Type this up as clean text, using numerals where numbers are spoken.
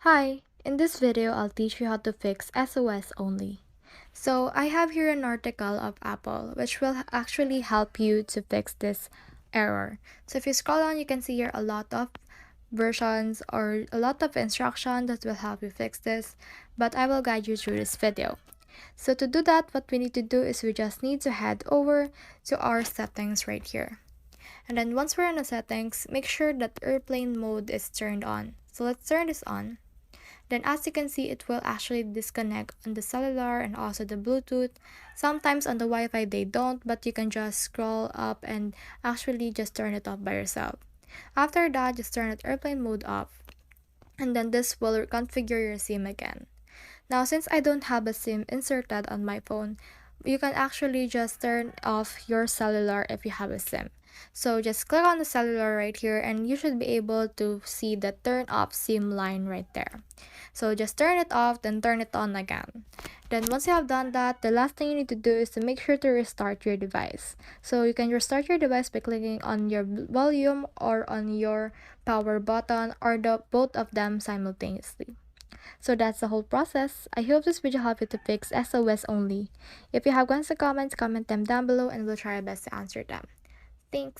Hi, in this video I'll teach you how to fix SOS Only. So I have here an article of Apple which will actually help you to fix this error. So if you scroll on, you can see here a lot of versions or a lot of instructions that will help you fix this, but I will guide you through this video. So to do that, what we need to do is we just need to head over to our settings right here. And then once we're in the settings, make sure that airplane mode is turned on. So let's turn this on. Then as you can see, it will actually disconnect on the cellular and also the Bluetooth. Sometimes on the Wi-Fi they don't, but you can just scroll up and actually just turn it off by yourself. After that, just turn it airplane mode off. And then this will configure your SIM again. Now since I don't have a SIM inserted on my phone, you can actually just turn off your cellular if you have a SIM. So just click on the cellular right here and you should be able to see the turn off SIM line right there. So just turn it off, then turn it on again. Then once you have done that, the last thing you need to do is to make sure to restart your device. So you can restart your device by clicking on your volume or on your power button or both of them simultaneously. So that's the whole process. I hope this video helped you to fix SOS Only. If you have questions or comments, comment them down below and we'll try our best to answer them. Thanks!